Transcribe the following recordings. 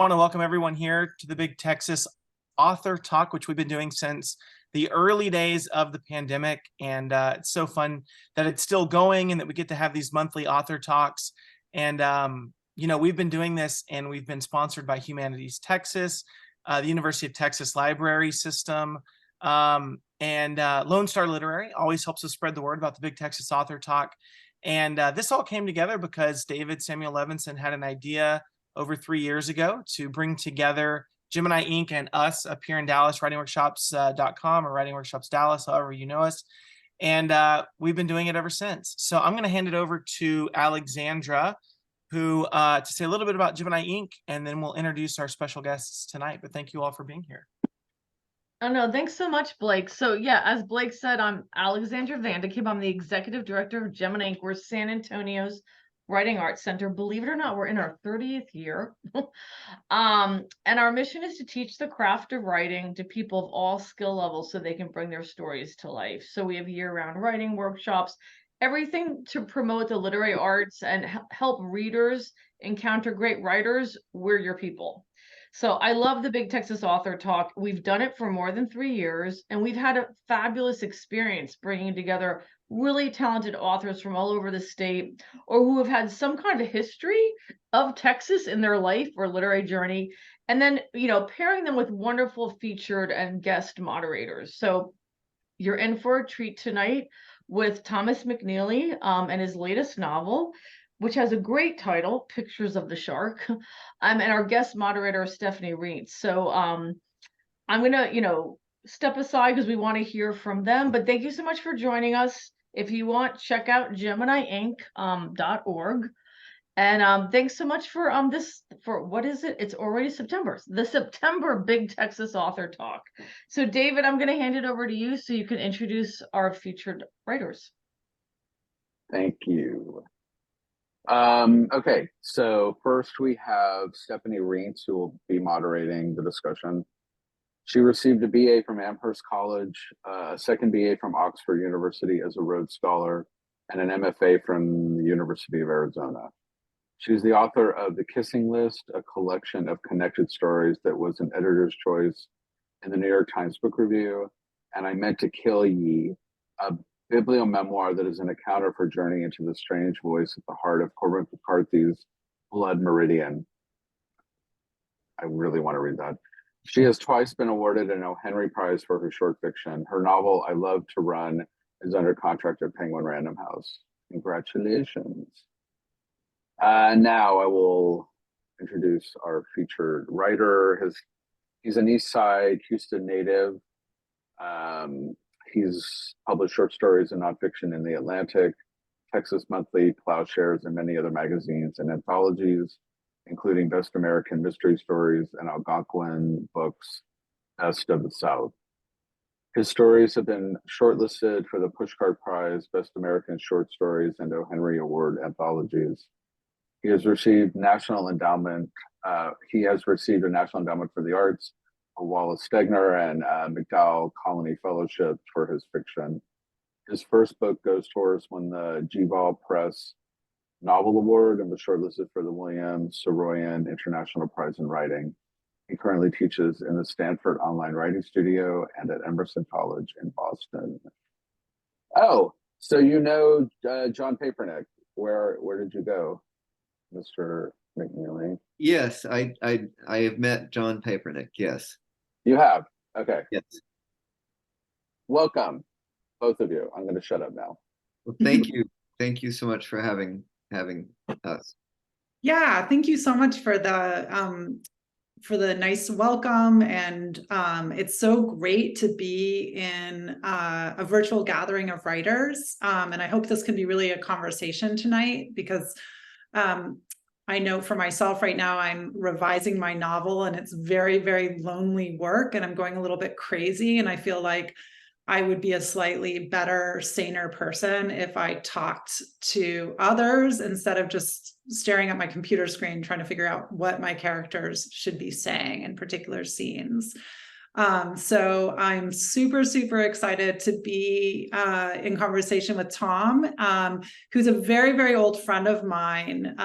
want to welcome everyone here to the Big Texas Author Talk, which we've been doing since the early days of the pandemic. And it's so fun that it's still going and that we get to have these monthly author talks. And, we've been doing this and we've been sponsored by Humanities Texas, the University of Texas Library System, and Lone Star Literary always helps us spread the word about the Big Texas Author Talk. And this all came together because David Samuel Levinson had an idea over 3 years ago to bring together Gemini Inc. and us up here in Dallas, writingworkshops.com or Writing Workshops Dallas, however you know us. And we've been doing it ever since. So I'm going to hand it over to Alexandra, who to say a little bit about Gemini Inc., and then we'll introduce our special guests tonight. But thank you all for being here. Oh, no, thanks so much, Blake. So yeah, as Blake said, I'm Alexandra Vandekamp. I'm the executive director of Gemini Inc. We're San Antonio's Writing Arts Center. Believe it or not, we're in our 30th year. And our mission is to teach the craft of writing to people of all skill levels so they can bring their stories to life. So we have year-round writing workshops, everything to promote the literary arts and help readers encounter great writers. We're your people. So I love the Big Texas Author Talk. We've done it for more than 3 years, and we've had a fabulous experience bringing together really talented authors from all over the state or who have had some kind of history of Texas in their life or literary journey, and then, pairing them with wonderful featured and guest moderators. So you're in for a treat tonight with Thomas McNeely and his latest novel, which has a great title, Pictures of the Shark. And our guest moderator, Stephanie Reents. So I'm going to, step aside because we want to hear from them. But thank you so much for joining us. If you want, check out GeminiInc.org. And thanks so much for what is it? It's already September. The September Big Texas Author Talk. So David, I'm going to hand it over to you so you can introduce our featured writers. Thank you. Okay, so first we have Stephanie Reents, who will be moderating the discussion. She received a BA from Amherst College, a second BA from Oxford University as a Rhodes Scholar, and an MFA from the University of Arizona. She's the author of The Kissing List, a collection of connected stories that was an editor's choice in the New York Times Book Review, and I Meant to Kill Ye, a bibliomemoir that is an account of her journey into the strange voice at the heart of Cormac McCarthy's Blood Meridian. I really want to read that. She has twice been awarded an O. Henry Prize for her short fiction. Her novel, I Love to Run, is under contract at Penguin Random House. Congratulations. Now I will introduce our featured writer. He's an East Side Houston native. He's published short stories and nonfiction in The Atlantic, Texas Monthly, Ploughshares, and many other magazines and anthologies, including Best American Mystery Stories and Algonquin Books, Best of the South. His stories have been shortlisted for the Pushcart Prize, Best American Short Stories, and O. Henry Award anthologies. He has received National Endowment. He has received a National Endowment for the Arts, a Wallace Stegner and MacDowell Colony fellowships for his fiction. His first book, Ghost Horse, won the Gival Press Novel Award and was shortlisted for the William Saroyan International Prize in Writing. He currently teaches in the Stanford Online Writing Studio and at Emerson College in Boston. Oh, so John Papernick. Where did you go, Mr. McNeely? Yes, I have met John Papernick. Yes, you have. Okay. Yes. Welcome, both of you. I'm going to shut up now. Well, thank you. Thank you so much for having us. Yeah, thank you so much for the nice welcome, and it's so great to be in a virtual gathering of writers, and I hope this can be really a conversation tonight because I know for myself right now, I'm revising my novel and it's very, very lonely work and I'm going a little bit crazy. And I feel like I would be a slightly better, saner person if I talked to others instead of just staring at my computer screen, trying to figure out what my characters should be saying in particular scenes. So I'm super, super excited to be in conversation with Tom, who's a very, very old friend of mine.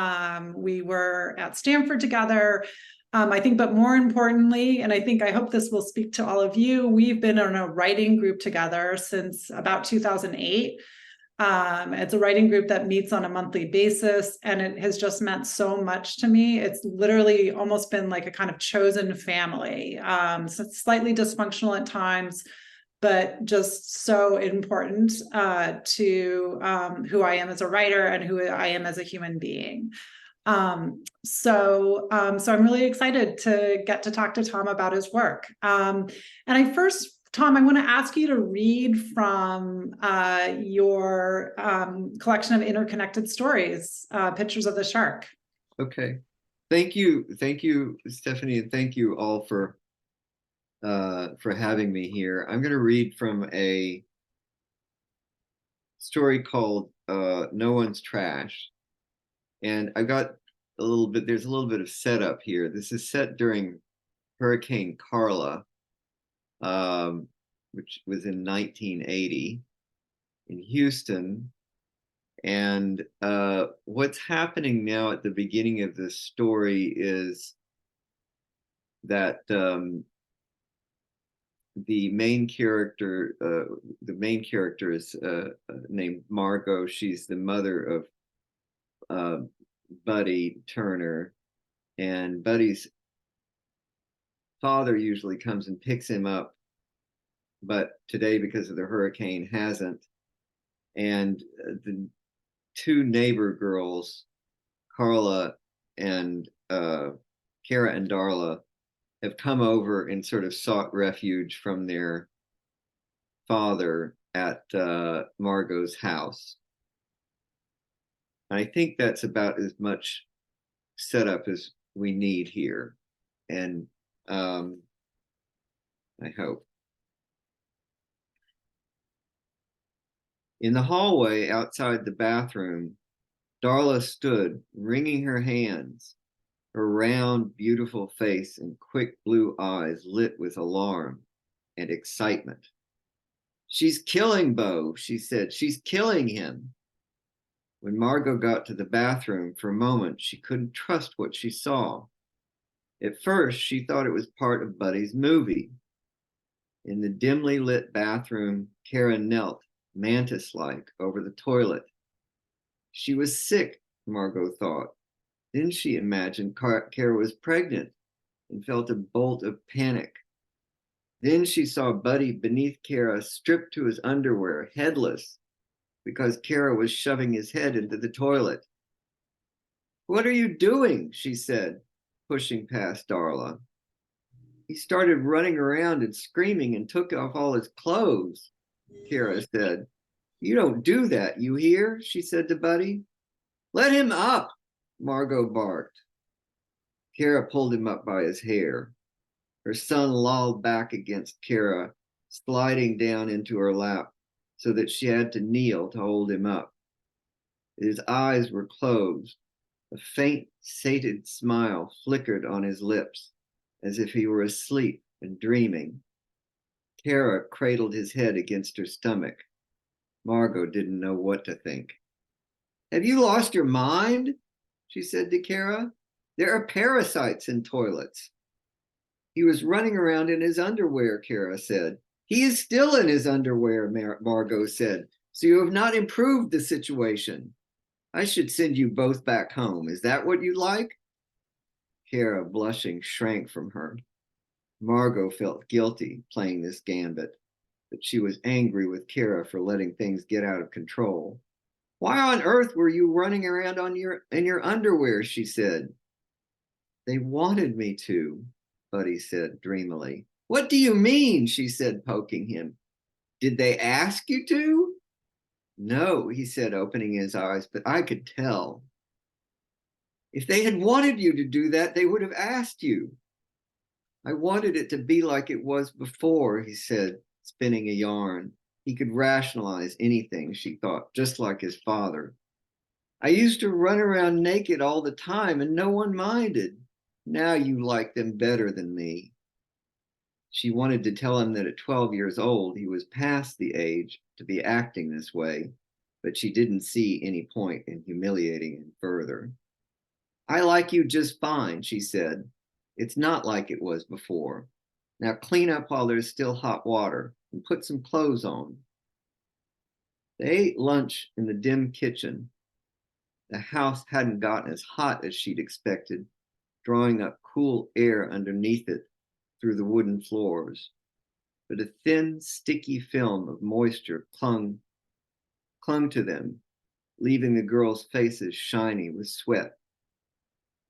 We were at Stanford together. I think, but more importantly, and I hope this will speak to all of you, we've been in a writing group together since about 2008. It's a writing group that meets on a monthly basis, and it has just meant so much to me. It's literally almost been like a kind of chosen family. So it's slightly dysfunctional at times, but just so important to who I am as a writer and who I am as a human being. So I'm really excited to get to talk to Tom about his work. Tom, I want to ask you to read from your collection of interconnected stories, Pictures of the Shark. Okay. Thank you, Stephanie, and thank you all for having me here. I'm going to read from a story called No One's Trash. And I've got there's a little bit of setup here. This is set during Hurricane Carla, which was in 1980 in Houston. And what's happening now at the beginning of this story is that the main character is named Margot. She's the mother of Buddy Turner, and Buddy's father usually comes and picks him up, but today, because of the hurricane, hasn't. And the two neighbor girls, Carla and Kara and Darla, have come over and sort of sought refuge from their father at Margot's house. I think that's about as much setup as we need here. And I hope. In the hallway outside the bathroom, Darla stood, wringing her hands, her round, beautiful face and quick blue eyes lit with alarm and excitement. "She's killing Beau," she said. "She's killing him." When Margot got to the bathroom, for a moment, she couldn't trust what she saw. At first, she thought it was part of Buddy's movie. In the dimly lit bathroom, Kara knelt, mantis-like, over the toilet. She was sick, Margot thought. Then she imagined Kara was pregnant and felt a bolt of panic. Then she saw Buddy beneath Kara, stripped to his underwear, headless, because Kara was shoving his head into the toilet. "What are you doing?" she said, pushing past Darla. "He started running around and screaming and took off all his clothes," Kara said. "You don't do that, you hear?" she said to Buddy. "Let him up," Margot barked. Kara pulled him up by his hair. Her son lolled back against Kara, sliding down into her lap so that she had to kneel to hold him up. His eyes were closed. A faint, sated smile flickered on his lips, as if he were asleep and dreaming. Kara cradled his head against her stomach. Margot didn't know what to think. "Have you lost your mind?" she said to Kara. "There are parasites in toilets." "He was running around in his underwear," Kara said. "He is still in his underwear," Margot said. "So you have not improved the situation. I should send you both back home. Is that what you'd like?" Kara, blushing, shrank from her. Margot felt guilty playing this gambit, but she was angry with Kara for letting things get out of control. "Why on earth were you running around in your underwear?" she said. "They wanted me to," Buddy said dreamily. "What do you mean?" she said, poking him. "Did they ask you to?" "No," he said, opening his eyes, "but I could tell." "If they had wanted you to do that, they would have asked you." "I wanted it to be like it was before," he said, spinning a yarn. He could rationalize anything, she thought, just like his father. "I used to run around naked all the time and no one minded. Now you like them better than me." She wanted to tell him that at 12 years old, he was past the age to be acting this way, but she didn't see any point in humiliating him further. "I like you just fine," she said. It's not like it was before. Now clean up while there's still hot water and put some clothes on. They ate lunch in the dim kitchen. The house hadn't gotten as hot as she'd expected, drawing up cool air underneath it through the wooden floors. But a thin, sticky film of moisture clung to them, leaving the girls' faces shiny with sweat.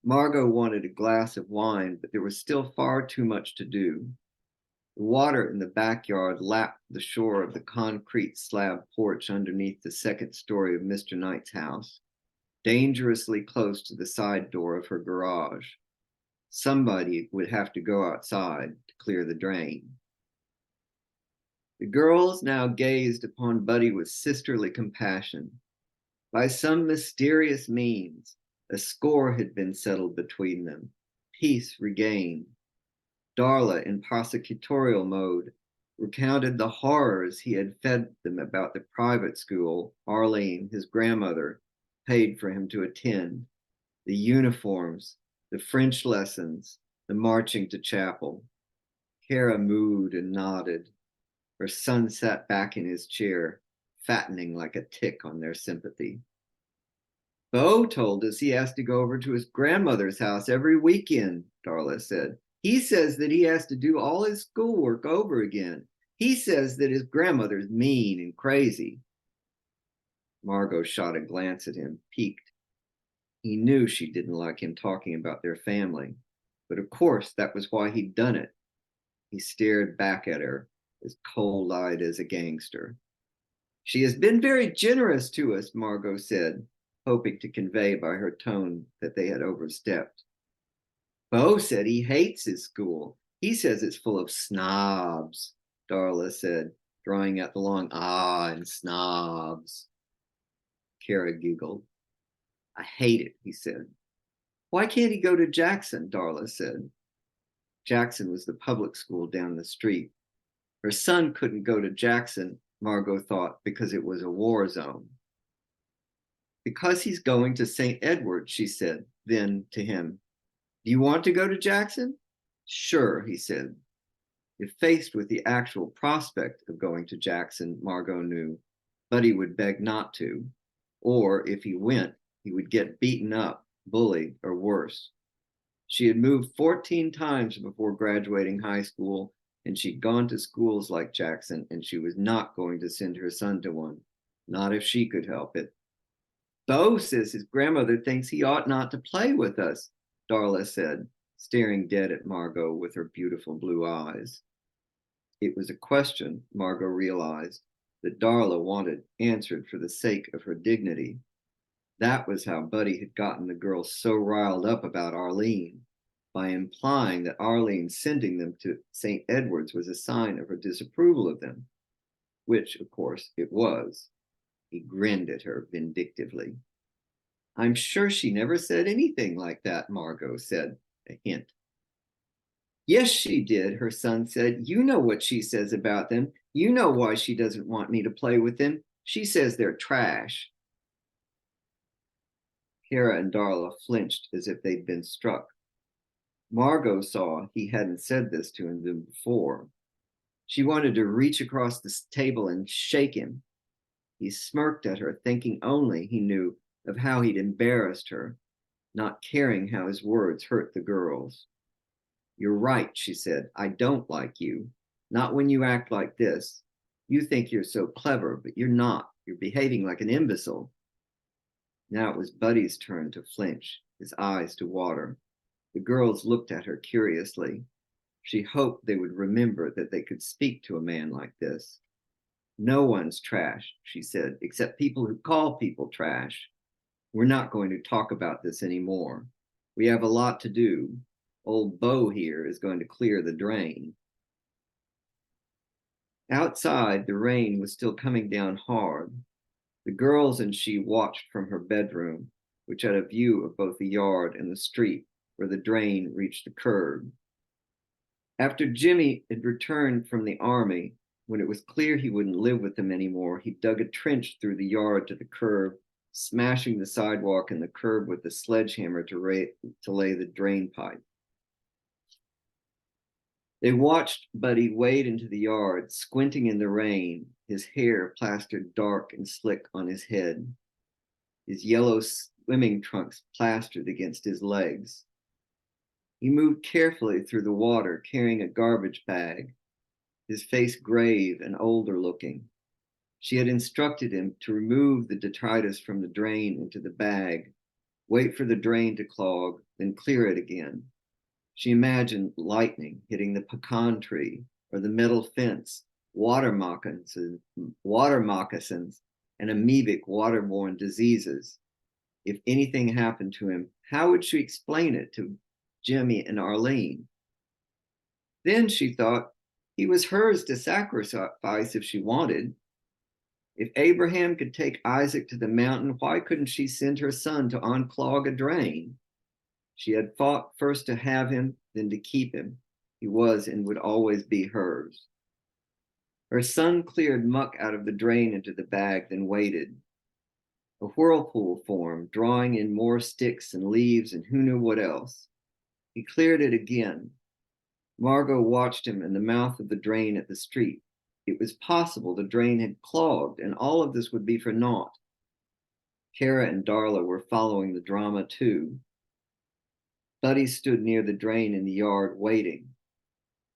Margot wanted a glass of wine, but there was still far too much to do. The water in the backyard lapped the shore of the concrete slab porch underneath the second story of Mr. Knight's house, dangerously close to the side door of her garage. Somebody would have to go outside to clear the drain. The girls now gazed upon Buddy with sisterly compassion. By some mysterious means, a score had been settled between them, peace regained. Darla, in prosecutorial mode, recounted the horrors he had fed them about the private school Arlene, his grandmother, paid for him to attend, the uniforms, the French lessons, the marching to chapel. Kara mooed and nodded. Her son sat back in his chair, fattening like a tick on their sympathy. Beau told us he has to go over to his grandmother's house every weekend, Darla said. He says that he has to do all his schoolwork over again. He says that his grandmother's mean and crazy. Margot shot a glance at him, piqued. He knew she didn't like him talking about their family, but of course that was why he'd done it. He stared back at her, as cold-eyed as a gangster. She has been very generous to us, Margot said, hoping to convey by her tone that they had overstepped. Beau said he hates his school. He says it's full of snobs, Darla said, drawing out the long ah and snobs. Kara giggled. I hate it, he said. Why can't he go to Jackson, Darla said. Jackson was the public school down the street. Her son couldn't go to Jackson, Margot thought, because it was a war zone. Because he's going to St. Edward, she said, then to him. Do you want to go to Jackson? Sure, he said. If faced with the actual prospect of going to Jackson, Margot knew, Buddy would beg not to, or if he went, he would get beaten up, bullied, or worse. She had moved 14 times before graduating high school, and she'd gone to schools like Jackson, and she was not going to send her son to one, not if she could help it. Beau says his grandmother thinks he ought not to play with us, Darla said, staring dead at Margot with her beautiful blue eyes. It was a question, Margot realized, that Darla wanted answered for the sake of her dignity. That was how Buddy had gotten the girls so riled up about Arlene, by implying that Arlene sending them to St. Edward's was a sign of her disapproval of them, which, of course, it was. He grinned at her vindictively. I'm sure she never said anything like that, Margot said, a hint. Yes, she did, her son said. You know what she says about them. You know why she doesn't want me to play with them. She says they're trash. Kara and Darla flinched as if they'd been struck. Margot saw he hadn't said this to him before. She wanted to reach across the table and shake him. He smirked at her, thinking only, he knew, of how he'd embarrassed her, not caring how his words hurt the girls. You're right, she said. I don't like you. Not when you act like this. You think you're so clever, but you're not. You're behaving like an imbecile. Now it was Buddy's turn to flinch, his eyes to water. The girls looked at her curiously. She hoped they would remember that they could speak to a man like this. No one's trash, she said, except people who call people trash. We're not going to talk about this anymore. We have a lot to do. Old Beau here is going to clear the drain. Outside, the rain was still coming down hard. The girls and she watched from her bedroom, which had a view of both the yard and the street where the drain reached the curb. After Jimmy had returned from the army, when it was clear he wouldn't live with them anymore, he dug a trench through the yard to the curb, smashing the sidewalk and the curb with a sledgehammer to lay the drain pipe. They watched Buddy wade into the yard, squinting in the rain, his hair plastered dark and slick on his head, his yellow swimming trunks plastered against his legs. He moved carefully through the water, carrying a garbage bag, his face grave and older looking. She had instructed him to remove the detritus from the drain into the bag, wait for the drain to clog, then clear it again. She imagined lightning hitting the pecan tree or the metal fence, water moccasins, and amoebic waterborne diseases. If anything happened to him, how would she explain it to Jimmy and Arlene? Then she thought he was hers to sacrifice if she wanted. If Abraham could take Isaac to the mountain, why couldn't she send her son to unclog a drain? She had fought first to have him, then to keep him. He was and would always be hers. Her son cleared muck out of the drain into the bag, then waited. A whirlpool formed, drawing in more sticks and leaves and who knew what else. He cleared it again. Margot watched him in the mouth of the drain at the street. It was possible the drain had clogged, and all of this would be for naught. Kara and Darla were following the drama too. Buddy stood near the drain in the yard, waiting.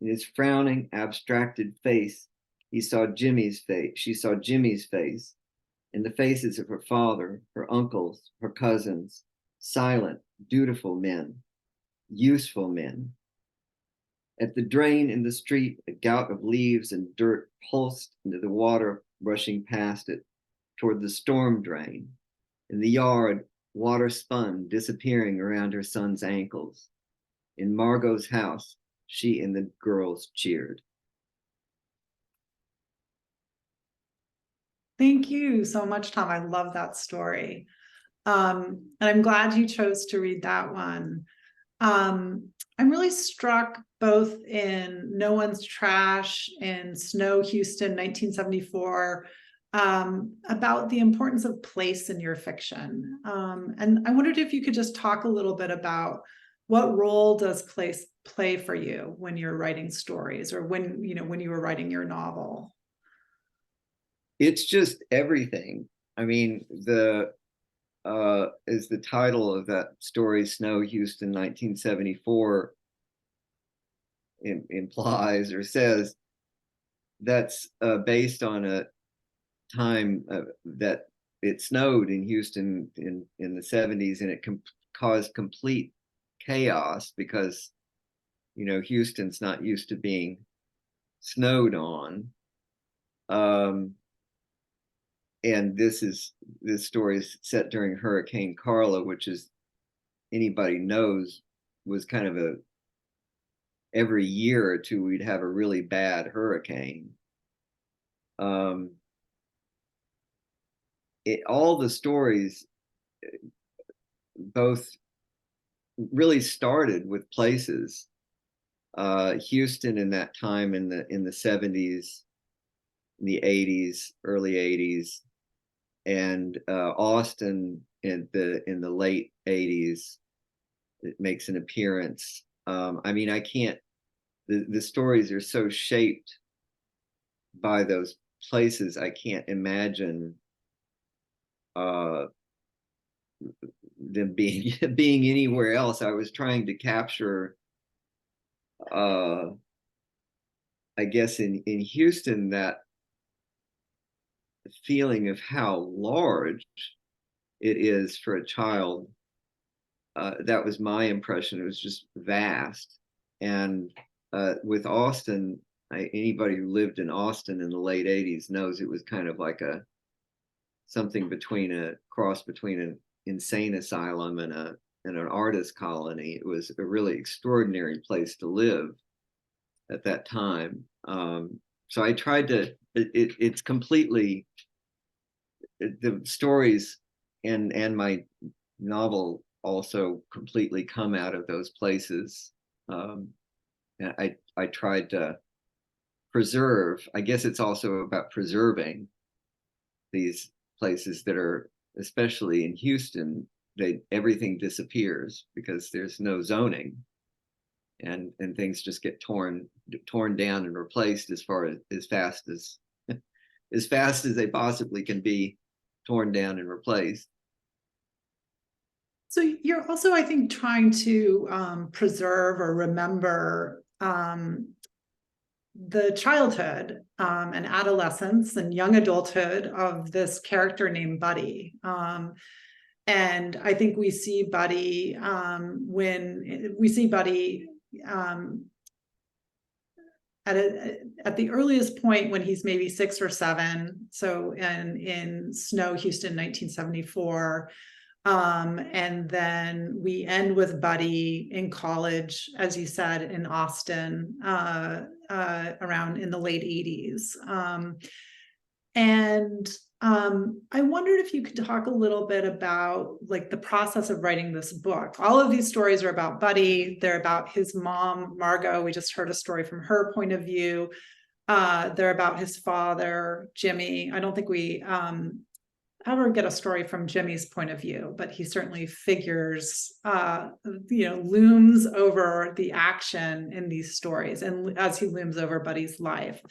In his frowning, abstracted face, she saw Jimmy's face, and the faces of her father, her uncles, her cousins, silent, dutiful men, useful men. At the drain in the street, a gout of leaves and dirt pulsed into the water rushing past it toward the storm drain. In the yard, water spun, disappearing around her son's ankles. In Margot's house, she and the girls cheered. Thank you so much, Tom. I love that story. And I'm glad you chose to read that one. I'm really struck both in No One's Trash and Snow, Houston, 1974, about the importance of place in your fiction. And I wondered if you could just talk a little bit about what role does place play for you when you're writing stories, or when you were writing your novel? It's just everything. I mean, is the title of that story, Snow, Houston, 1974, implies or says that's based on a time that it snowed in Houston in the 70s, and it caused complete chaos because, Houston's not used to being snowed on. And this story is set during Hurricane Carla, which is, anybody knows, was kind of every year or two we'd have a really bad hurricane. All the stories both really started with places. Houston in that time in the 70s, in the 80s, early 80s, and Austin in the late 80s. It makes an appearance. I mean, I can't. The stories are so shaped by those places. I can't imagine them being anywhere else. I was trying to capture, I guess, in Houston, that feeling of how large it is for a child. That was my impression. It was just vast. And with Austin, anybody who lived in Austin in the late 80s knows it was kind of like something between a cross between an insane asylum and an artist colony. It was a really extraordinary place to live at that time. So I tried to, it's completely, the stories and my novel also completely come out of those places. And I tried to preserve, I guess it's also about preserving these places that are, especially in Houston, everything disappears because there's no zoning. and things just get torn down and replaced as fast as they possibly can be torn down and replaced. So you're also, I think, trying to preserve or remember the childhood and adolescence and young adulthood of this character named Buddy. And I think we see Buddy when we see Buddy at the earliest point when he's maybe 6 or 7. So in Snow, Houston, 1974. And then we end with Buddy in college, as you said, in Austin, around in the late 80s. I wondered if you could talk a little bit about like the process of writing this book. All of these stories are about Buddy. They're about his mom, Margot. We just heard a story from her point of view. They're about his father, Jimmy. I don't think we ever get a story from Jimmy's point of view, but he certainly figures, looms over the action in these stories, and as he looms over Buddy's life.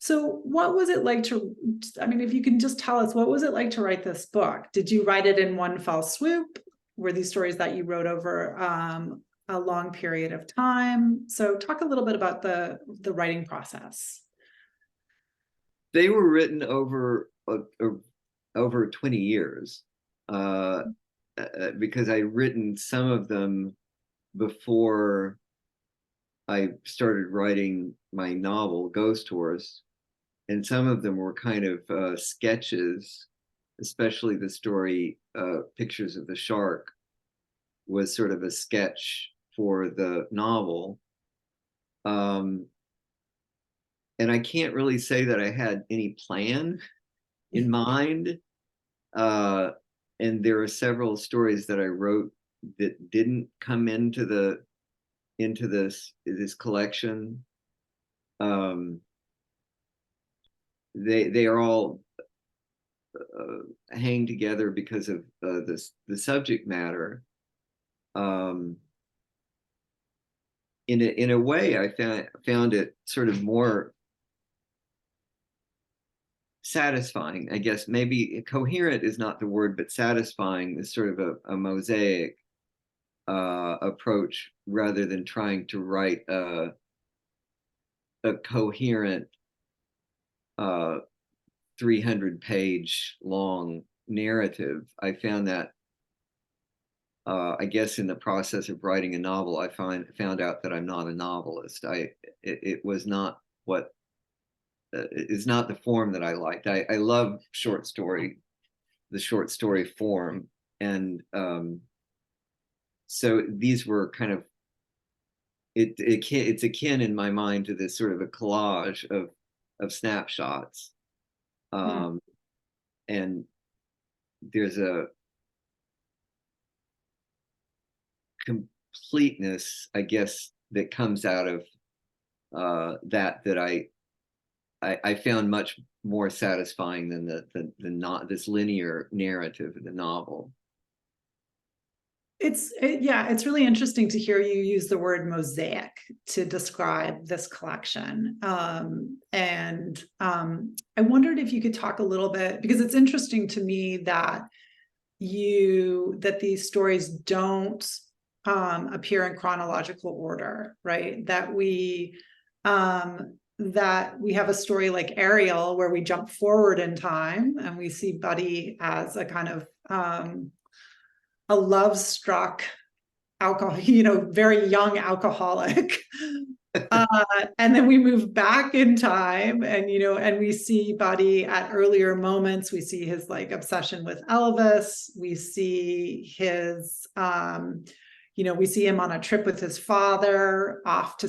So what was it like if you can just tell us, what was it like to write this book? Did you write it in one fell swoop? Were these stories that you wrote over a long period of time? So talk a little bit about the writing process. They were written over 20 years, because I'd written some of them before I started writing my novel, Ghost Horse, and some of them were kind of sketches, especially the story Pictures of the Shark was sort of a sketch for the novel. And I can't really say that I had any plan in mind. And there are several stories that I wrote that didn't come into this collection. They are all hang together because of the subject matter. In a way, I found it sort of more satisfying, I guess. Maybe coherent is not the word, but satisfying is sort of a mosaic approach, rather than trying to write a coherent 300-page long narrative. I found that I guess in the process of writing a novel, I found out that I'm not a novelist. It was not what is not the form that I liked. I love the short story form, and so these were kind of it's akin in my mind to this sort of a collage of snapshots, and there's a completeness, I guess, that comes out of that I found much more satisfying than the not this linear narrative of the novel. It's really interesting to hear you use the word mosaic to describe this collection. I wondered if you could talk a little bit, because it's interesting to me that these stories don't appear in chronological order, right? That we have a story like Ariel where we jump forward in time and we see Buddy as a kind of a love-struck very young alcoholic. And then we move back in time and we see Buddy at earlier moments. We see his like obsession with Elvis. We see his, we see him on a trip with his father off to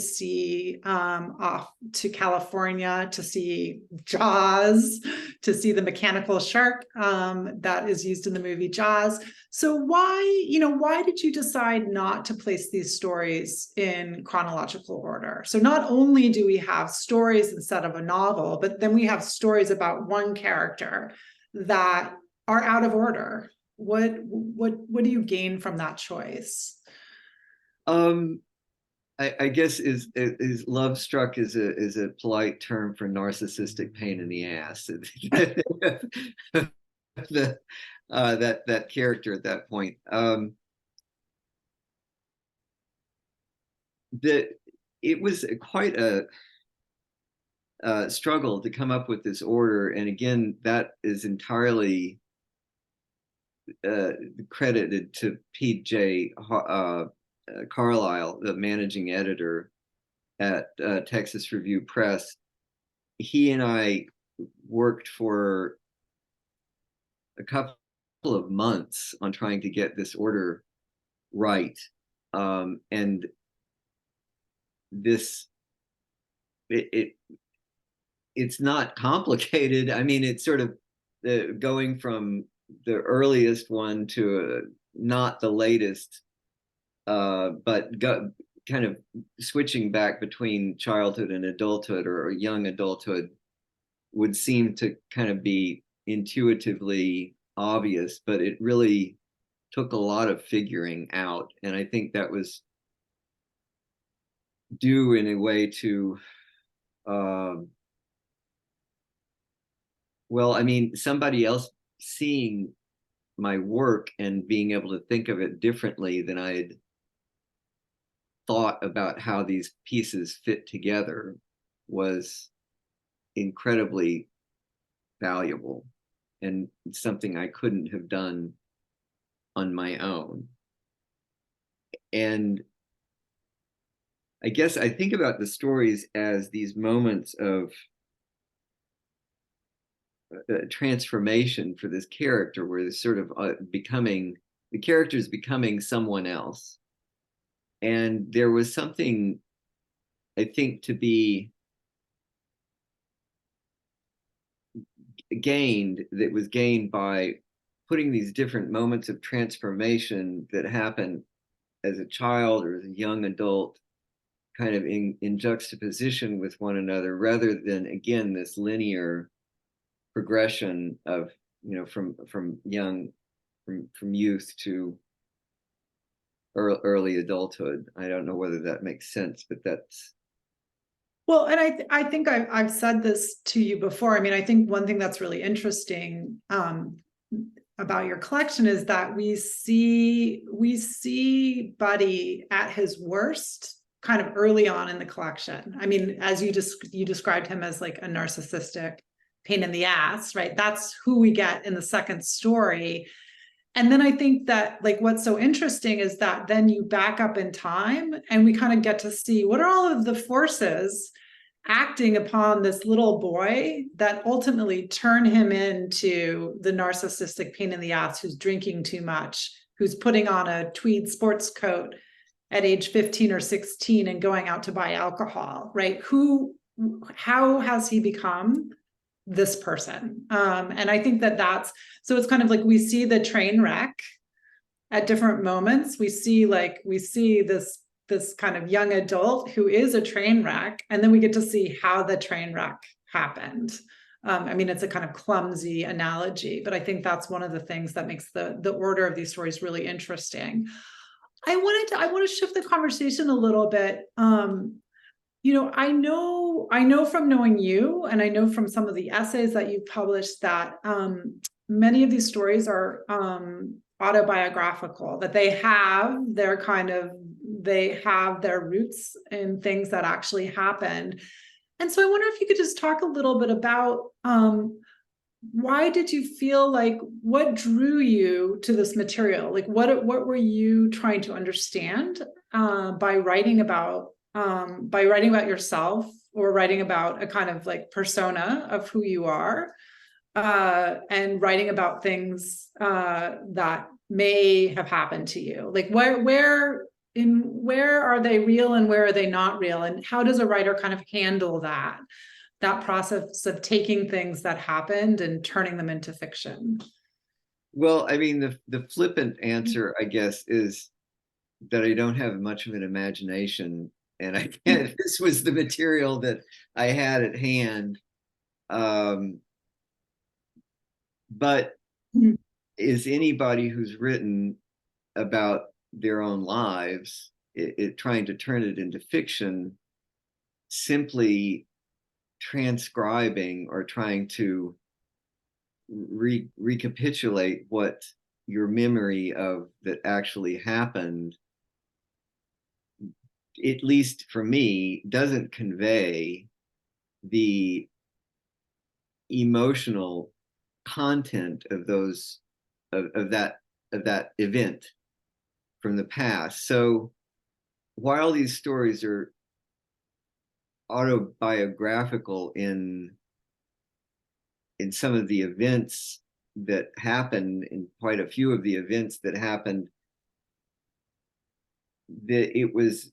California to see Jaws, to see the mechanical shark that is used in the movie Jaws. So why did you decide not to place these stories in chronological order? So not only do we have stories instead of a novel, but then we have stories about one character that are out of order. What do you gain from that choice? I guess is love struck is a polite term for narcissistic pain in the ass. the that character at that point. It was quite a struggle to come up with this order, and again, that is entirely credited to P.J. Carlisle, the managing editor at Texas Review Press. He and I worked for a couple of months on trying to get this order right, and this it's not complicated. I mean, it's sort of going from the earliest one to not the latest, but kind of switching back between childhood and adulthood or young adulthood would seem to kind of be intuitively obvious, but it really took a lot of figuring out. And I think that was due in a way to, well, I mean, somebody else seeing my work and being able to think of it differently than I had thought about how these pieces fit together was incredibly valuable and something I couldn't have done on my own. And I guess I think about the stories as these moments of transformation for this character, where there's sort of the character is becoming someone else. And there was something, I think, to be that was gained by putting these different moments of transformation that happen as a child or as a young adult kind of in juxtaposition with one another, rather than, again, this linear progression of, from youth to early adulthood. I don't know whether that makes sense, but that's. Well, and I think I've said this to you before. I mean, I think one thing that's really interesting about your collection is that we see Buddy at his worst kind of early on in the collection. I mean, as you described him as like a narcissistic pain in the ass, right? That's who we get in the second story. And then I think that, like, what's so interesting is that then you back up in time and we kind of get to see what are all of the forces acting upon this little boy that ultimately turn him into the narcissistic pain in the ass who's drinking too much, who's putting on a tweed sports coat at age 15 or 16 and going out to buy alcohol, right? How has he become this person? And I think so it's kind of like we see the train wreck at different moments. We see this kind of young adult who is a train wreck, and then we get to see how the train wreck happened. I mean, it's a kind of clumsy analogy, but I think that's one of the things that makes the order of these stories really interesting. I want to shift the conversation a little bit. I know from knowing you, and I know from some of the essays that you've published, that many of these stories are autobiographical, that they have their roots in things that actually happened. And so I wonder if you could just talk a little bit about why did you feel like, what drew you to this material? Like, what were you trying to understand by writing about yourself, or writing about a kind of like persona of who you are, and writing about things that may have happened to you? Like, where are they real and where are they not real? And how does a writer kind of handle that process of taking things that happened and turning them into fiction? Well, I mean, the flippant answer, I guess, is that I don't have much of an imagination, and I can't. This was the material that I had at hand. But is anybody who's written about their own lives trying to turn it into fiction, simply transcribing or trying to recapitulate what your memory of that actually happened, at least for me, doesn't convey the emotional content of those of that event from the past. So while these stories are autobiographical in some of the events that happened, in quite a few of the events that happened, that it was,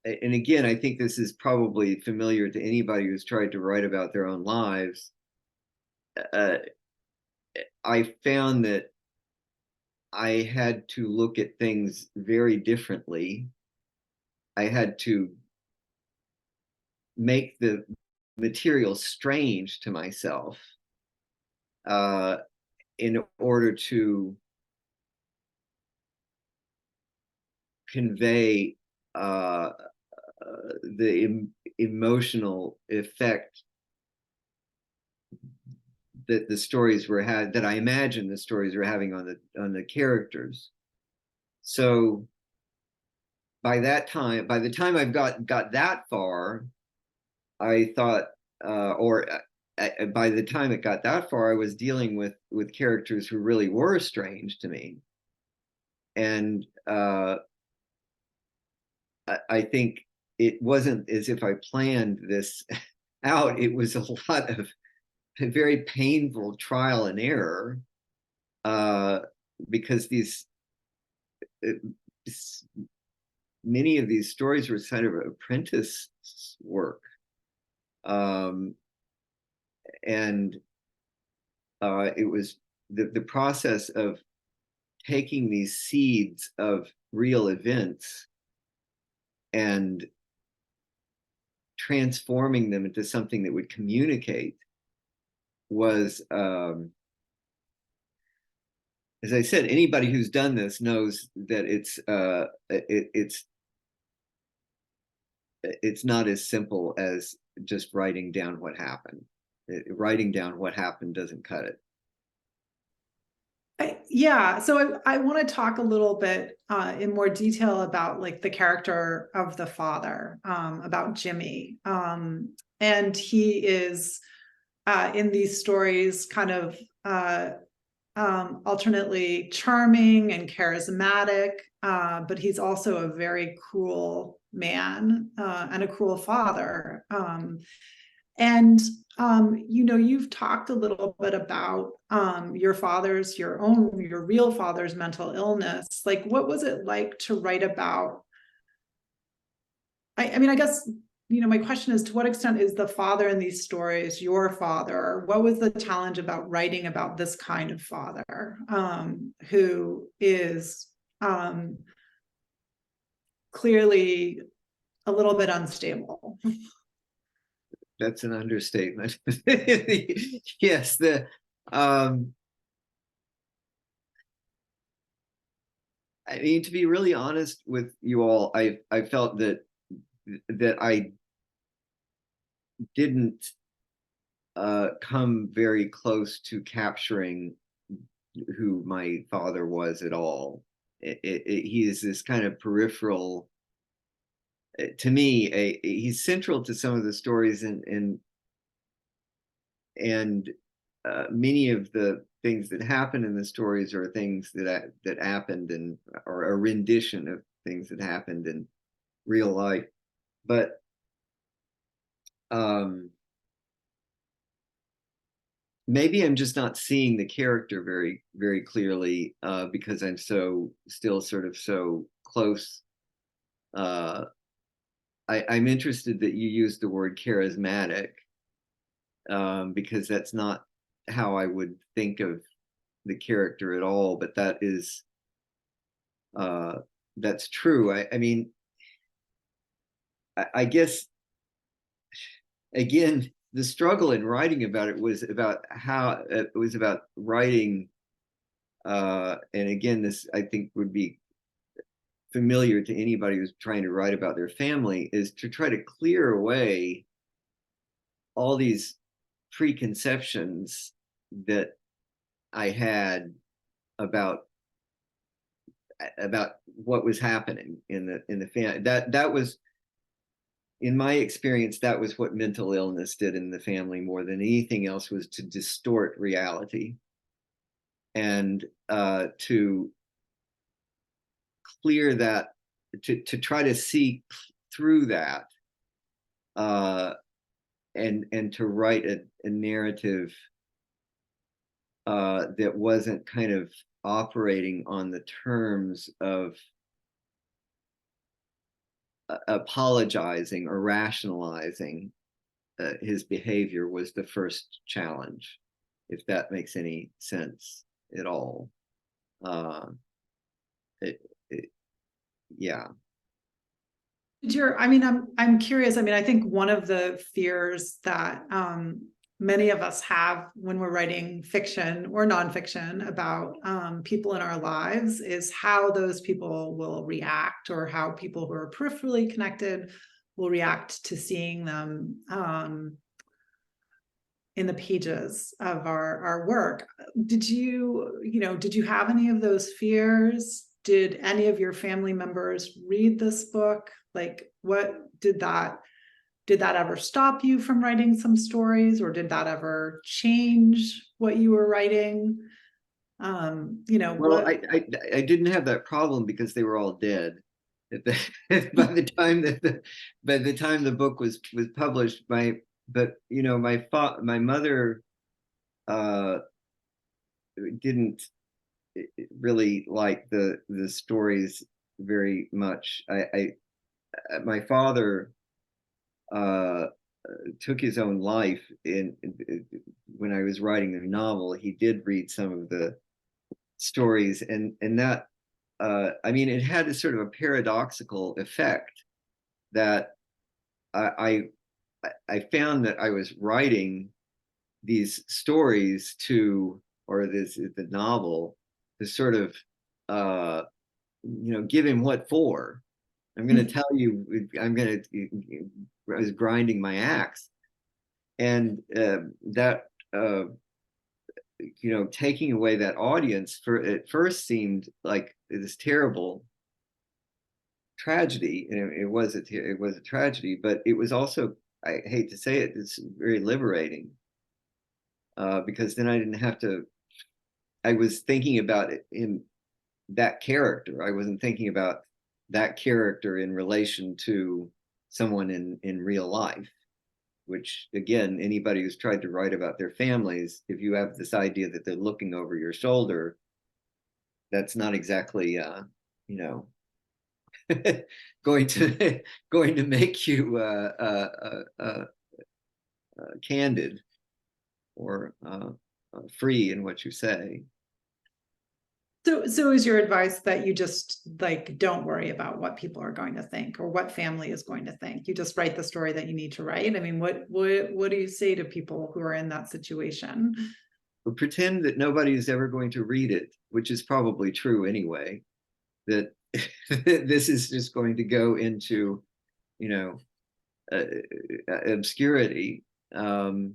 and again, I think this is probably familiar to anybody who's tried to write about their own lives. I found that I had to look at things very differently. I had to make the material strange to myself in order to convey the emotional effect that the stories were that I imagine the stories were having on the characters. So by the time I've got that far, I thought, by the time it got that far, I was dealing with characters who really were strange to me, and I think it wasn't as if I planned this out. It was a lot of very painful trial and error, because many of these stories were kind of apprentice work, and it was the process of taking these seeds of real events and transforming them into something that would communicate was, as I said, anybody who's done this knows that it's not as simple as just writing down what happened. Writing down what happened doesn't cut it. Yeah, so I want to talk a little bit in more detail about like the character of the father, about Jimmy, and he is in these stories kind of alternately charming and charismatic, but he's also a very cruel man and a cruel father. And you've talked a little bit about your real father's mental illness. Like, what was it like to write about? I mean, I guess, my question is, to what extent is the father in these stories your father? What was the challenge about writing about this kind of father, who is clearly a little bit unstable? That's an understatement. Yes, I mean, to be really honest with you all, I felt that I didn't come very close to capturing who my father was at all. He is this kind of peripheral, to me, he's central to some of the stories, and many of the things that happen in the stories are things that happened or a rendition of things that happened in real life. But maybe I'm just not seeing the character very, very clearly, because I'm still sort of so close. I'm interested that you used the word charismatic, because that's not how I would think of the character at all, but that's true. I mean, I guess, again, the struggle in writing about it was about writing and again, this I think would be familiar to anybody who's trying to write about their family, is to try to clear away all these preconceptions that I had about what was happening in the family. That was, in my experience, that was what mental illness did in the family more than anything else, was to distort reality and to clear that, to try to see through that, and to write a narrative that wasn't kind of operating on the terms of apologizing or rationalizing his behavior, was the first challenge, if that makes any sense at all. Yeah. I'm curious. I mean, I think one of the fears that many of us have when we're writing fiction or nonfiction about people in our lives is how those people will react, or how people who are peripherally connected will react to seeing them in the pages of our work. Did you have any of those fears? Did any of your family members read this book? Like, what did that ever stop you from writing some stories, or did that ever change what you were writing? Well, I didn't have that problem because they were all dead by the time the book was published. My mother didn't really like the stories very much. My father took his own life when I was writing the novel. He did read some of the stories, and that I mean, it had a sort of a paradoxical effect that I found that I was writing these stories or the novel to sort of give him what for. I'm going to tell you, I was grinding my axe, and that taking away that audience at first seemed like this terrible tragedy, and it was a tragedy, but it was also, I hate to say it, it's very liberating, because then I didn't have to. I was thinking about it in that character. I wasn't thinking about that character in relation to someone in real life, which, again, anybody who's tried to write about their families, if you have this idea that they're looking over your shoulder, that's not exactly going to make you candid or free in what you say. So is your advice that you just don't worry about what people are going to think or what family is going to think? You just write the story that you need to write? I mean, what do you say to people who are in that situation? But pretend that nobody is ever going to read it, which is probably true anyway, that this is just going to go into, obscurity. And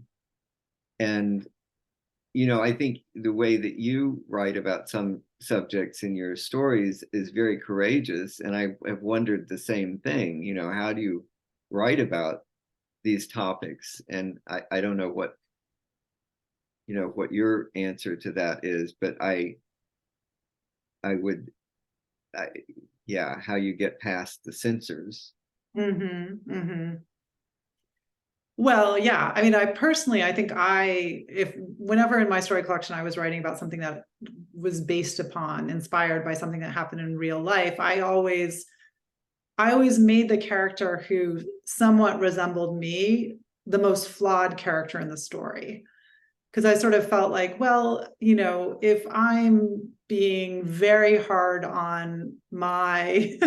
I think the way that you write about some subjects in your stories is very courageous. And I have wondered the same thing, how do you write about these topics? And I don't know what your answer to that is, but how you get past the censors. Mm-hmm, mm-hmm. Well, yeah. I mean, I think whenever in my story collection I was writing about something that was inspired by something that happened in real life, I always made the character who somewhat resembled me the most flawed character in the story. Because I sort of felt like, well, if I'm being very hard on my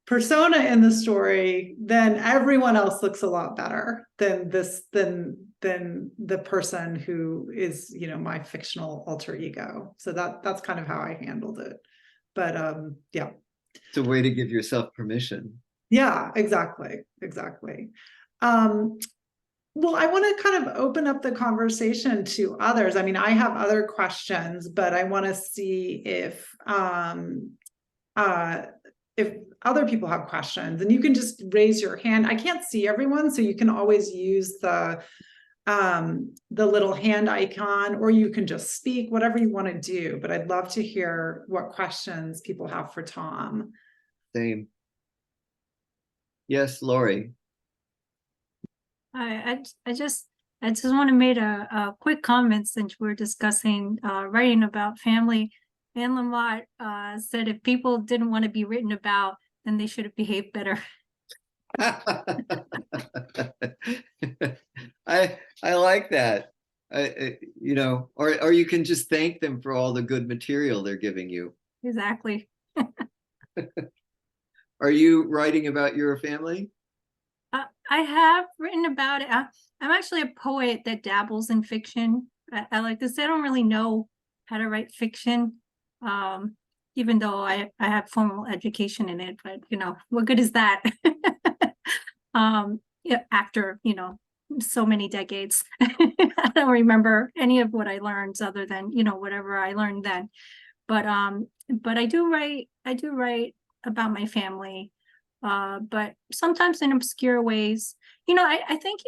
persona in the story, then everyone else looks a lot better than the person who is, you know, my fictional alter ego. So that's kind of how I handled it. But yeah. It's a way to give yourself permission. Yeah, exactly. Well, I want to kind of open up the conversation to others. I mean, I have other questions, but I want to see if other people have questions, and you can just raise your hand. I can't see everyone, so you can always use the little hand icon, or you can just speak, whatever you want to do. But I'd love to hear what questions people have for Tom. Same. Yes, Lori. I just want to make a quick comment since we're discussing writing about family. Anne Lamott said if people didn't want to be written about, then they should have behaved better. I like that. You know, or you can just thank them for all the good material they're giving you. Exactly. Are you writing about your family? I have written about it. I'm actually a poet that dabbles in fiction. I like this. I don't really know how to write fiction, even though I have formal education in it. But you know, what good is that? Yeah, after you know so many decades, I don't remember any of what I learned other than you know whatever I learned then. But I do write. I do write about my family. But sometimes in obscure ways, you know, I think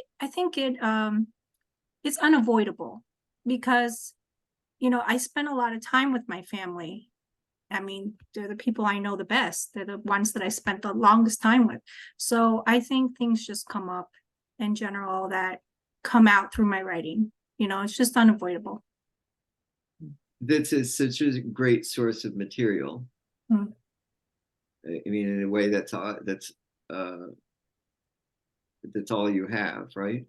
it's unavoidable because, you know, I spend a lot of time with my family. I mean, they're the people I know the best. They're the ones that I spent the longest time with. So I think things just come up in general that come out through my writing. You know, it's just unavoidable. This is such a great source of material. Mm. I mean, in a way that's all you have, right?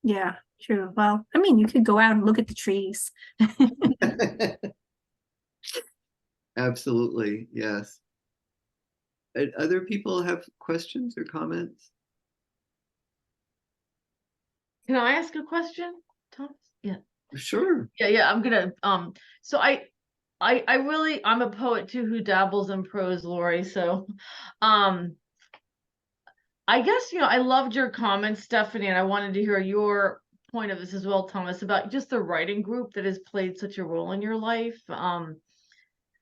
Yeah, true. Well, I mean, you could go out and look at the trees. Absolutely, yes. And other people have questions or comments? Can I ask a question, Thomas? Yeah. Sure. Yeah, I'm gonna so I'm a poet too who dabbles in prose, Lori. So I guess you know I loved your comments, Stephanie, and I wanted to hear your point of this as well, Thomas, about just the writing group that has played such a role in your life.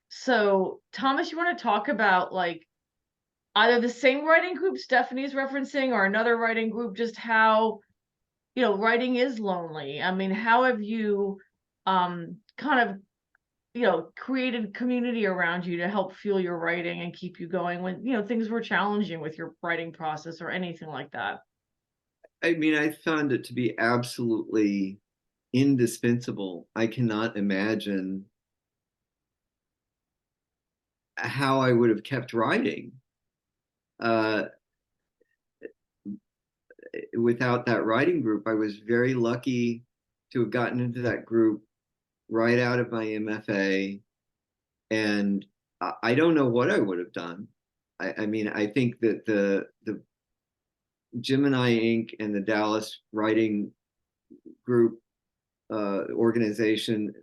So Thomas, you want to talk about like either the same writing group Stephanie's referencing or another writing group, just how you know writing is lonely. I mean, how have you kind of you know created community around you to help fuel your writing and keep you going when you know things were challenging with your writing process or anything like that? I mean, I found it to be absolutely indispensable. I cannot imagine how I would have kept writing without that writing group. I was very lucky to have gotten into that group right out of my MFA, and I don't know what I would have done. I mean, I think that the Gemini Inc. and the Dallas Writing Group organization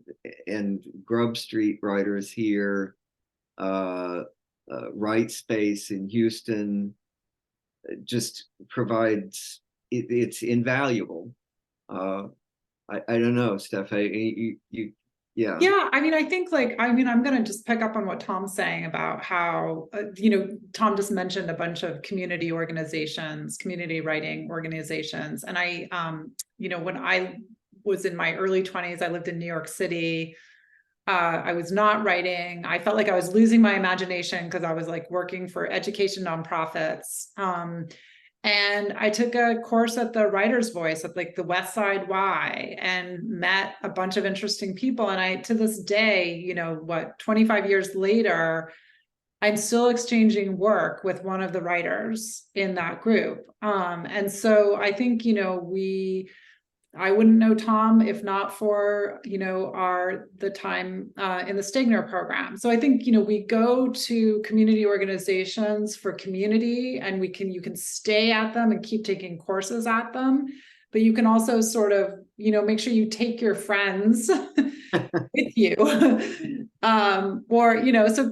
and Grub Street Writers here, Write Space in Houston, just provides it's invaluable. I don't know, Steph. Yeah. Yeah, I mean, I think I'm going to just pick up on what Tom's saying about how, you know, Tom just mentioned a bunch of community organizations, community writing organizations. And you know, when I was in my early 20s, I lived in New York City. I was not writing. I felt like I was losing my imagination because I was like working for education nonprofits. And I took a course at the Writer's Voice at like the West Side Y and met a bunch of interesting people. And to this day, you know, 25 years later, I'm still exchanging work with one of the writers in that group. And so I think, you know, I wouldn't know Tom if not for, the time in the Stegner program. So I think, we go to community organizations for community, and you can stay at them and keep taking courses at them. But you can also sort of, make sure you take your friends with you. So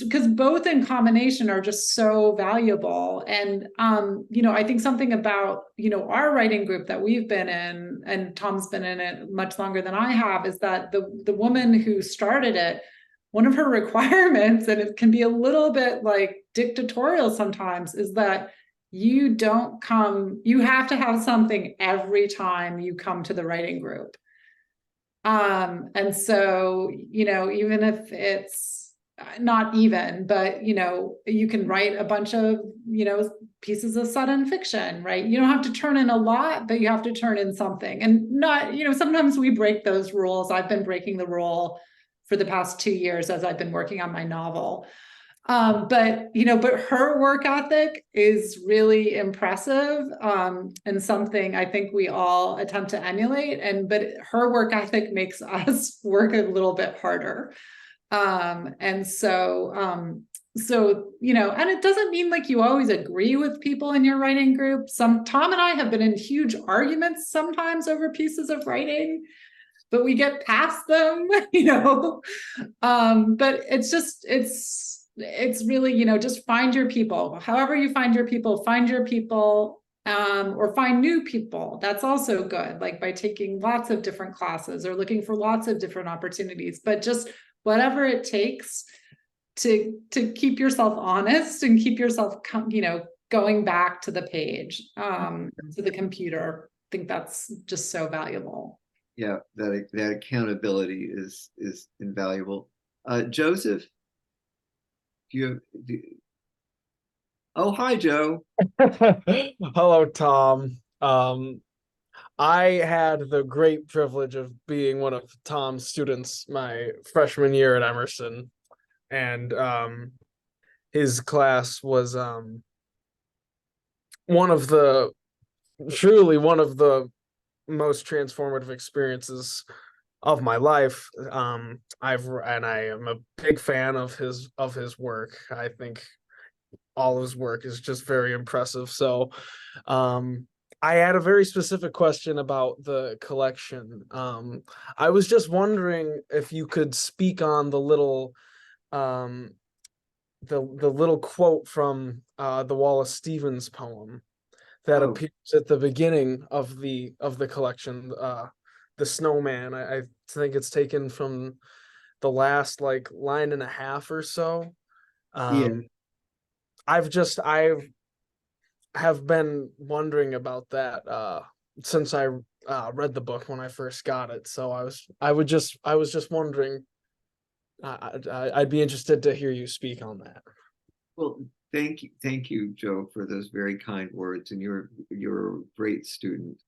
because both in combination are just so valuable. And, I think something about, our writing group that we've been in, and Tom's been in it much longer than I have, is that the woman who started it, one of her requirements, and it can be a little bit like dictatorial sometimes, is that you have to have something every time you come to the writing group. And so, even if it's not even, but, you can write a bunch of, pieces of sudden fiction, right? You don't have to turn in a lot, but you have to turn in something. And not, sometimes we break those rules. I've been breaking the rule for the past 2 years as I've been working on my novel. But her work ethic is really impressive, and something I think we all attempt to emulate. But her work ethic makes us work a little bit harder. And so, and it doesn't mean like you always agree with people in your writing group. Tom and I have been in huge arguments sometimes over pieces of writing, but we get past them, but it's really, just find your people. However you find your people, or find new people. That's also good, like by taking lots of different classes or looking for lots of different opportunities, but just whatever it takes to keep yourself honest and keep yourself, going back to the page, to the computer. I think that's just so valuable. Yeah, that accountability is invaluable. Joseph, oh, hi, Joe. Hello, Tom. I had the great privilege of being one of Tom's students my freshman year at Emerson, and his class was truly one of the most transformative experiences of my life. I am a big fan of his work. I think all his work is just very impressive. So I had a very specific question about the collection. I was just wondering if you could speak on the little the little quote from the Wallace Stevens poem that appears at the beginning of the collection, the Snowman. I think it's taken from the last like line and a half or so. Yeah. I have been wondering about that since I read the book when I first got it. So I was just wondering. I'd be interested to hear you speak on that. Well, thank you, Joe, for those very kind words. And you're a great student,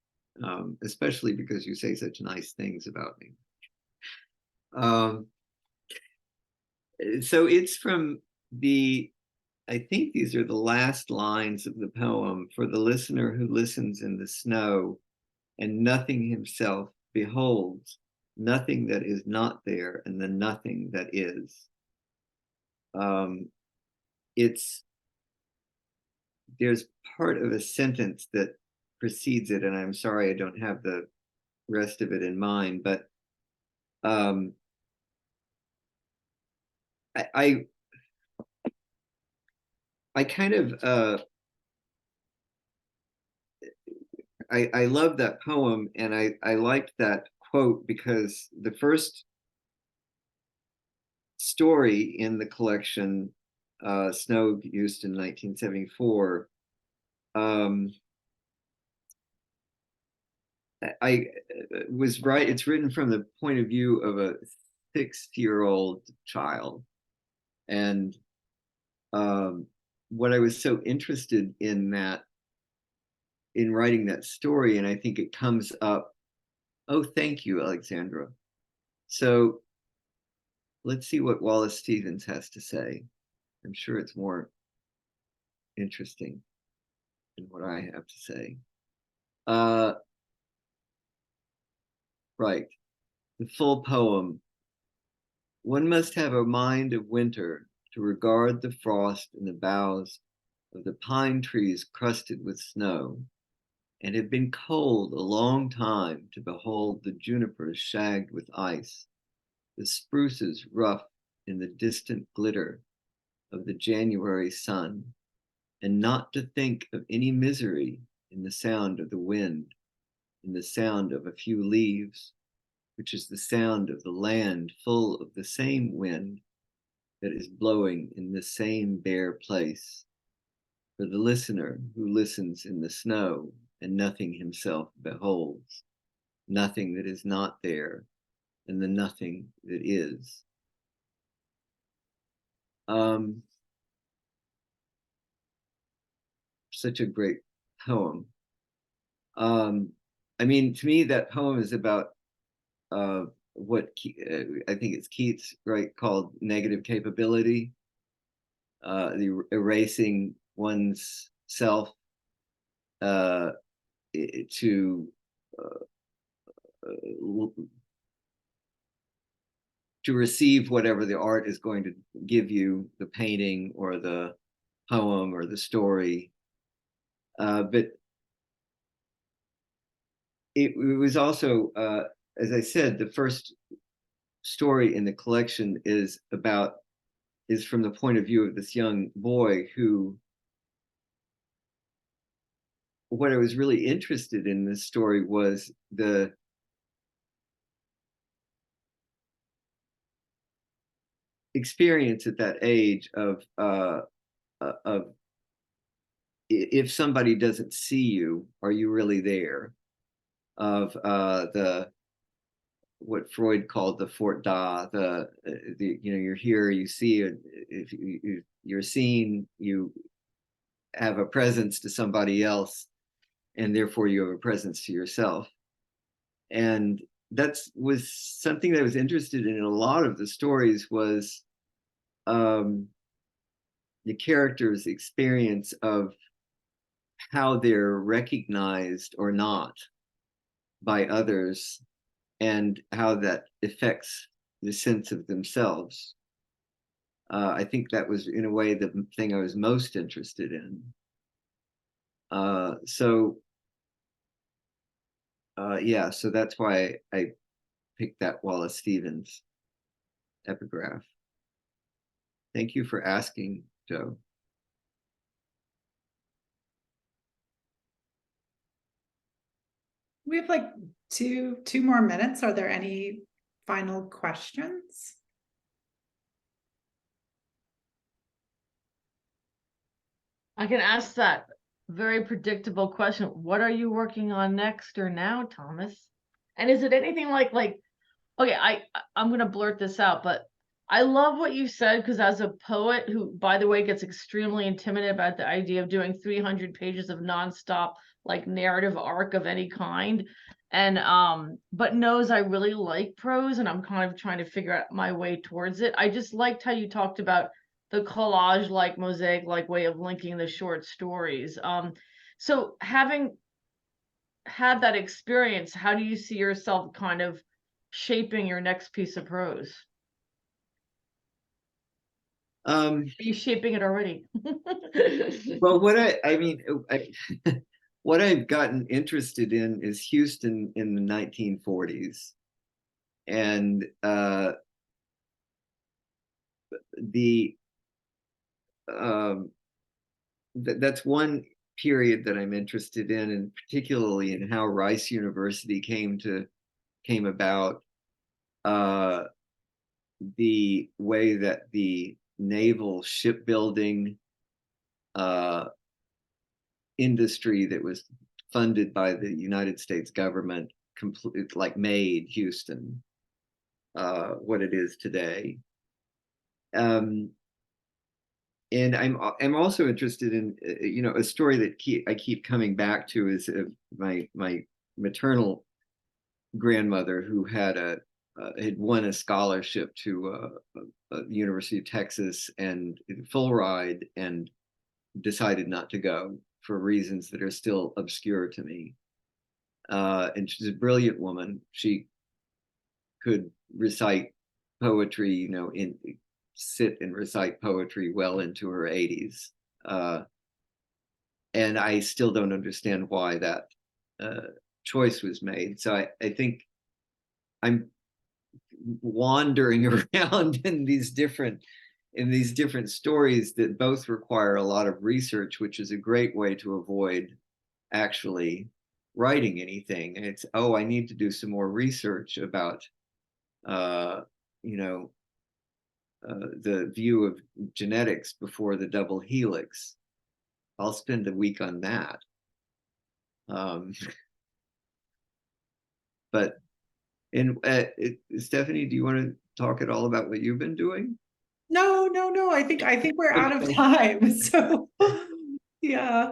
especially because you say such nice things about me. So it's from I think these are the last lines of the poem. For the listener who listens in the snow and nothing himself beholds, nothing that is not there and the nothing that is. There's part of a sentence that precedes it, and I'm sorry I don't have the rest of it in mind, but I kind of I love that poem, and I liked that quote because the first story in the collection, Snow, used in 1974, I was right. It's written from the point of view of a 6-year-old child, and what I was so interested in writing that story, and I think it comes up. Oh, thank you, Alexandra. So let's see what Wallace Stevens has to say. I'm sure it's more interesting than what I have to say. Right. The full poem. One must have a mind of winter to regard the frost in the boughs of the pine trees crusted with snow, and have been cold a long time to behold the junipers shagged with ice, the spruces rough in the distant glitter of the January sun, and not to think of any misery in the sound of the wind, in the sound of a few leaves, which is the sound of the land full of the same wind that is blowing in the same bare place. For the listener who listens in the snow and nothing himself beholds, nothing that is not there, and the nothing that is. Such a great poem. I mean, to me, that poem is about what I think it's Keats, right, called negative capability, the erasing one's self to receive whatever the art is going to give you, the painting or the poem or the story. But it was also, as I said, the first story in the collection is from the point of view of this young boy who, what I was really interested in this story was the experience at that age of if somebody doesn't see you, are you really there? Of what Freud called the Fort Da, you're here, you see it, if you're seen, you have a presence to somebody else, and therefore you have a presence to yourself. And that was something that I was interested in a lot of the stories, was the characters' experience of how they're recognized or not by others, and how that affects the sense of themselves. I think that was, in a way, the thing I was most interested in. So that's why I picked that Wallace Stevens epigraph. Thank you for asking, Joe. We have like two more minutes. Are there any final questions? I can ask that very predictable question. What are you working on next or now, Thomas? And is it anything like, okay, I'm gonna blurt this out, but I love what you said, because as a poet who, by the way, gets extremely intimidated about the idea of doing 300 pages of nonstop like narrative arc of any kind, and but knows I really like prose, and I'm kind of trying to figure out my way towards it. I just liked how you talked about the collage like mosaic like way of linking the short stories. So having had that experience, how do you see yourself kind of shaping your next piece of prose? Are you shaping it already? Well, what I've gotten interested in is Houston in the 1940s, and that's one period that I'm interested in, and particularly in how Rice University came about, the way that the naval shipbuilding industry that was funded by the United States government made Houston what it is today. And I'm also interested in a story that I keep coming back to is my maternal grandmother, who had won a scholarship to the University of Texas and full ride, and decided not to go for reasons that are still obscure to me. And she's a brilliant woman. She could recite poetry, you know, sit and recite poetry well into her 80s. And I still don't understand why that choice was made. So I think I'm wandering around in these different stories that both require a lot of research, which is a great way to avoid actually writing anything. And it's, oh, I need to do some more research about you know, the view of genetics before the double helix. I'll spend a week on that. But Stephanie, do you want to talk at all about what you've been doing? No. I think we're out of time. So yeah.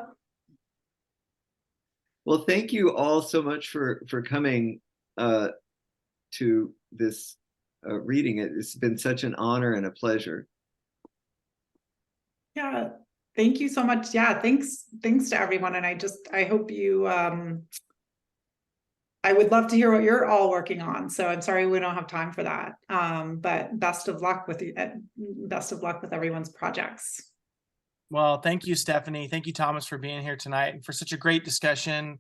Well, thank you all so much for coming to this reading. It's been such an honor and a pleasure. Yeah. Thank you so much. Yeah. Thanks to everyone. And I hope you, I would love to hear what you're all working on. So I'm sorry we don't have time for that. But best of luck with everyone's projects. Well, thank you, Stephanie. Thank you, Thomas, for being here tonight and for such a great discussion.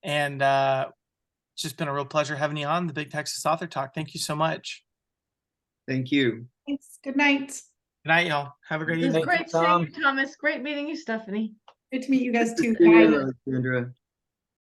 And it's just been a real pleasure having you on the Big Texas Author Talk. Thank you so much. Thank you. Thanks. Good night. Good night, y'all. Have a great It was evening. great seeing you, Thomas. Great meeting you, Stephanie. Good to meet you guys too. See you, Bye. Alexandra.